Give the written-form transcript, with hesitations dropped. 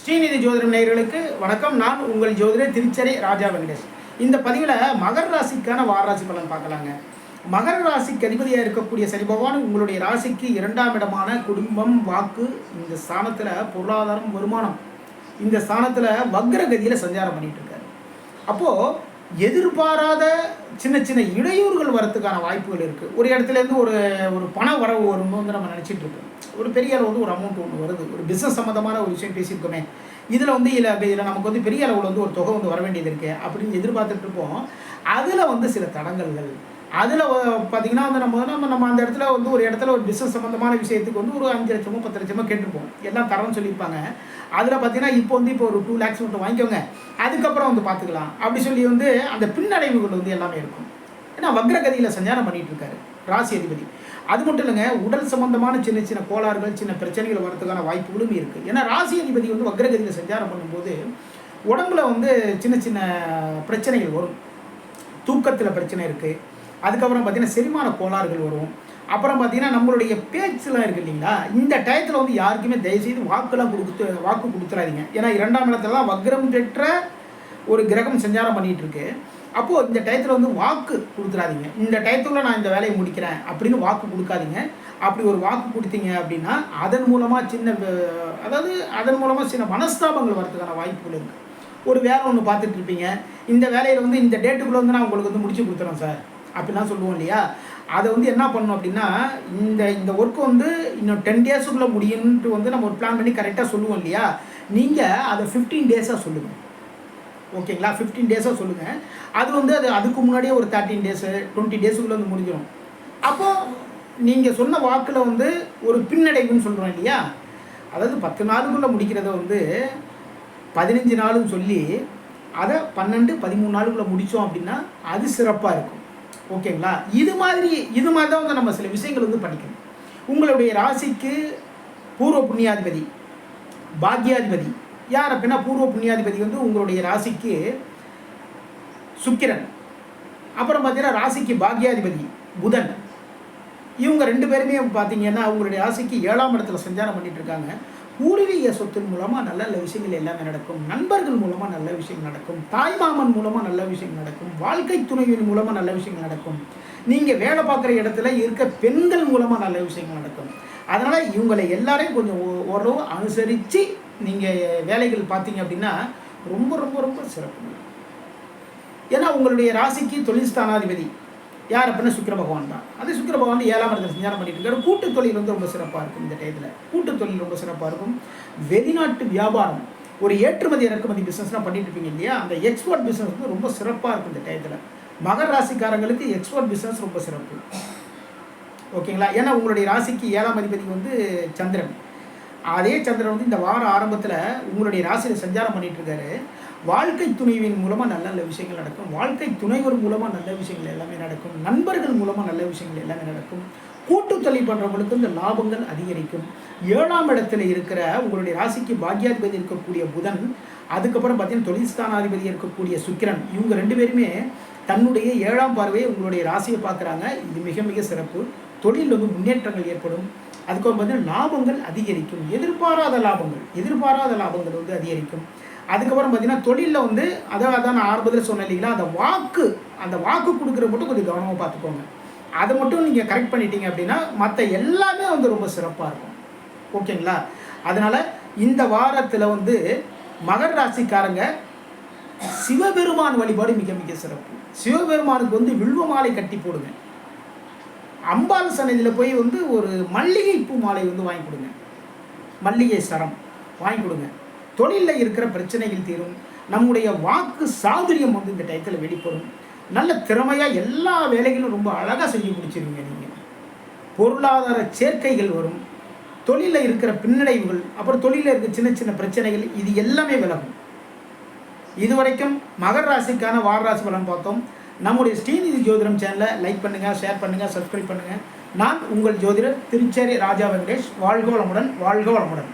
ஸ்ரீநிதி ஜோதிடம் நேயர்களுக்கு வணக்கம். நான் உங்கள் ஜோதிடர் திருச்செரி ராஜா வெங்கடேஷ். இந்த பதிவில் மகர ராசிக்கான வாராசி பலன் பார்க்கலாங்க. மகர ராசிக்கு அதிபதியாக இருக்கக்கூடிய சனி பகவான் உங்களுடைய ராசிக்கு 2ஆம் இடமான குடும்பம், வாக்கு, இந்த ஸ்தானத்தில் பொருளாதாரம், வருமானம், இந்த ஸ்தானத்தில் வக்ரகதியில் சஞ்சாரம் பண்ணிட்டு இருக்காரு. அப்போது எதிர்பாராத சின்ன சின்ன இடையூறுகள் வரத்துக்கான வாய்ப்புகள் இருக்குது. ஒரு இடத்துலேருந்து ஒரு ஒரு பண வரவு வரும்னு நம்ம நினச்சிட்டு இருக்கோம். ஒரு பெரிய அளவு ஒரு அமௌண்ட் ஒன்று வருது, ஒரு பிஸ்னஸ் சம்மந்தமான ஒரு விஷயம் பேசியிருக்கோமே, இதில் இதில் நமக்கு பெரிய அளவில் ஒரு தொகை வர வேண்டியது இருக்குது அப்படின்னு எதிர்பார்த்துட்டு இருப்போம். அதில் சில தடங்கல்கள், அதில் பார்த்திங்கன்னா நம்ம அந்த இடத்துல ஒரு இடத்துல ஒரு பிஸ்னஸ் சம்மந்தமான விஷயத்துக்கு ஒரு 5 லட்சமோ 10 லட்சமோ கேட்டிருப்போம். எல்லாம் தரம்னு சொல்லியிருப்பாங்க. அதில் பார்த்திங்கன்னா இப்போ ஒரு 2 lakhs மட்டும் வாங்கிக்கோங்க, அதுக்கப்புறம் பார்த்துக்கலாம் அப்படி சொல்லி அந்த பின்னடைவுகள் எல்லாமே இருக்கும். ஏன்னா வக்ரகதியில் சஞ்சாரம் பண்ணிகிட்டு இருக்காரு ராசி அதிபதி. அது மட்டும் இல்லைங்க, உடல் சம்பந்தமான சின்ன சின்ன கோளாறுகள், சின்ன பிரச்சனைகள் வரதுக்கான வாய்ப்புகளும் இருக்குது. ஏன்னா ராசி அதிபதி வக்ரகதியில் சஞ்சாரம் பண்ணும்போது உடம்புல சின்ன சின்ன பிரச்சனைகள் வரும். தூக்கத்தில் பிரச்சனை இருக்குது. அதுக்கப்புறம் பார்த்திங்கன்னா செரிமான கோளாறுகள் வரும். அப்புறம் பார்த்திங்கன்னா நம்மளுடைய பேச்செலாம் இருக்குது இல்லைங்களா, இந்த டயத்தில் யாருக்குமே தயவுசெய்து வாக்கு கொடுத்துறாதீங்க. ஏன்னா 2ஆம் இடத்துல தான் வக்ரம் பெற்ற ஒரு கிரகம் சஞ்சாரம் பண்ணிகிட்டு இருக்கு. அப்போது இந்த டயத்தில் வாக்கு கொடுத்துறாதீங்க. இந்த டயத்துக்குள்ள நான் இந்த வேலையை முடிக்கிறேன் அப்படின்னு வாக்கு கொடுக்காதீங்க. அப்படி ஒரு வாக்கு கொடுத்தீங்க அப்படின்னா அதன் மூலமாக சின்ன மனஸ்தாபங்கள் வரதுக்கான வாய்ப்புகள் இருக்குது. ஒரு வேலை ஒன்று பார்த்துட்டு இருப்பீங்க, இந்த வேலையில் இந்த டேட்டுக்குள்ளே நான் உங்களுக்கு முடிச்சு கொடுத்துறேன் சார் அப்படிலாம் சொல்லுவோம் இல்லையா. அதை என்ன பண்ணணும் அப்படின்னா, இந்த ஒர்க்கு இன்னும் 10 daysக்குள்ளே முடியும்ன்ட்டு நம்ம ஒரு பிளான் பண்ணி கரெக்டாக சொல்லுவோம் இல்லையா. நீங்கள் அதை 15 days சொல்லுங்கள். ஓகேங்களா, 15 days சொல்லுங்கள். அது அதுக்கு முன்னாடியே ஒரு 13 days 20 daysக்குள்ளே முடிஞ்சிடும். அப்போது நீங்கள் சொன்ன வாக்கில் ஒரு பின்னடைவுன்னு சொல்கிறோம் இல்லையா. அதாவது 10 நாளுக்குள்ளே முடிக்கிறத 15 நாளுன்னு சொல்லி அதை 12 13 நாளுக்குள்ளே முடித்தோம் அப்படின்னா அது சிறப்பாக இருக்கும். ஓகேங்களா, இது மாதிரி தான் நம்ம சில விஷயங்கள் படிக்கணும். உங்களுடைய ராசிக்கு பூர்வ புண்ணியாதிபதி, பாக்யாதிபதி யார் அப்படின்னா, பூர்வ புண்ணியாதிபதி உங்களுடைய ராசிக்கு சுக்கிரன். அப்புறம் பார்த்தீங்கன்னா ராசிக்கு பாக்யாதிபதி புதன். இவங்க 2 பேருமே பார்த்தீங்கன்னா உங்களுடைய ராசிக்கு 7ஆம் இடத்துல சஞ்சாரம் பண்ணிட்டு இருக்காங்க. பூர்வீக சொத்தின் மூலமாக நல்ல நல்ல விஷயங்கள் எல்லாமே நடக்கும். நண்பர்கள் மூலமாக நல்ல விஷயங்கள் நடக்கும். தாய்மாமன் மூலமாக நல்ல விஷயங்கள் நடக்கும். வாழ்க்கை துணைவின் மூலமாக நல்ல விஷயங்கள் நடக்கும். நீங்கள் வேலை பார்க்குற இடத்துல இருக்க பெண்கள் மூலமாக நல்ல விஷயங்கள் நடக்கும். அதனால் இவங்களை எல்லாரையும் கொஞ்சம் ஓரளவு அனுசரித்து நீங்கள் வேலைகள் பார்த்தீங்க அப்படின்னா ரொம்ப ரொம்ப ரொம்ப சிறப்பு. ஏன்னா உங்களுடைய ராசிக்கு தொழில் ஸ்தானாதிபதி யார் அப்படின்னா சுக்கிர பகவான் தான். அது சுக்கிர பகவான் 7ஆம் இடத்துல சஞ்சாரம் பண்ணிட்டு இருக்காரு. கூட்டு தொழில் ரொம்ப சிறப்பாக இருக்கும். இந்த டயத்தில் கூட்டு தொழில் ரொம்ப சிறப்பாக இருக்கும். வெளிநாட்டு வியாபாரம், ஒரு ஏற்றுமதி இறக்குமதி பிஸ்னஸ்லாம் பண்ணிட்டு இருப்பீங்க இல்லையா, அந்த எக்ஸ்போர்ட் பிஸ்னஸ் ரொம்ப சிறப்பாக இருக்கும் இந்த டயத்தில். மகர ராசிக்காரங்களுக்கு எக்ஸ்போர்ட் பிஸ்னஸ் ரொம்ப சிறப்பு. ஓகேங்களா, ஏன்னா உங்களுடைய ராசிக்கு 7ஆம் அதிபதி சந்திரன். அதே சந்திரன் இந்த வார ஆரம்பத்தில் உங்களுடைய ராசியில் சஞ்சாரம் பண்ணிட்டு இருக்காரு. வாழ்க்கை துணைவின் மூலமாக நல்ல நல்ல விஷயங்கள் நடக்கும். வாழ்க்கை துணைவர் மூலமாக நல்ல விஷயங்கள் எல்லாமே நடக்கும். நண்பர்கள் மூலமாக நல்ல விஷயங்கள் எல்லாமே நடக்கும். கூட்டு தொழில் பண்ணுறவங்களுக்கு இந்த லாபங்கள் அதிகரிக்கும். 7ஆம் இடத்துல இருக்கிற உங்களுடைய ராசிக்கு பாக்யாதிபதி இருக்கக்கூடிய புதன், அதுக்கப்புறம் பார்த்தீங்கன்னா தொழில் ஸ்தானாதிபதி இருக்கக்கூடிய சுக்கிரன், இவங்க 2 பேருமே தன்னுடைய 7ஆம் பார்வையை உங்களுடைய ராசியை பார்க்குறாங்க. இது மிக மிக சிறப்பு. தொழில் முன்னேற்றங்கள் ஏற்படும். அதுக்கப்புறம் பார்த்தீங்கன்னா லாபங்கள் அதிகரிக்கும். எதிர்பாராத லாபங்கள் அதிகரிக்கும். அதுக்கப்புறம் பார்த்தீங்கன்னா தொழிலில் அதான் நான் ஆரம்பத்தில் சொன்னேன் இல்லைங்களா, அந்த வாக்கு கொடுக்குற மட்டும் கொஞ்சம் கவனமாக பார்த்துக்கோங்க. அதை மட்டும் நீங்கள் கரெக்ட் பண்ணிட்டீங்க அப்படின்னா மற்ற எல்லாமே ரொம்ப சிறப்பாக இருக்கும். ஓகேங்களா, அதனால் இந்த வாரத்தில் மகர ராசிக்காரங்க சிவபெருமான் வழிபாடு மிக மிக சிறப்பு. சிவபெருமானுக்கு வில்வ மாலை கட்டி போடுங்க. அம்பாள் சன்னதியில் போய் ஒரு மல்லிகைப்பூ மாலை வாங்கி கொடுங்க. மல்லிகை சரம் வாங்கி கொடுங்க. தொழிலில் இருக்கிற பிரச்சனைகள் தீரும். நம்முடைய வாக்கு சாதுரியம் இந்த டயத்தில் வெளிப்படும். நல்ல திறமையாக எல்லா வேலைகளும் ரொம்ப அழகாக செஞ்சு முடிச்சிருவீங்க. நீங்கள் பொருளாதார சேர்க்கைகள் வரும். தொழிலில் இருக்கிற பின்னடைவுகள், அப்புறம் தொழிலில் இருக்கிற சின்ன சின்ன பிரச்சனைகள், இது எல்லாமே விலகும். இதுவரைக்கும் மகர ராசிக்கான வாரராசி பலன் பார்த்தோம். நம்முடைய ஸ்ரீநிதி ஜோதிடம் சேனலை லைக் பண்ணுங்கள், ஷேர் பண்ணுங்கள், சப்ஸ்கிரைப் பண்ணுங்கள். நான் உங்கள் ஜோதிடர் திருச்செரி ராஜா வெங்கடேஷ். வாழ்க வளமுடன், வாழ்க வளமுடன்.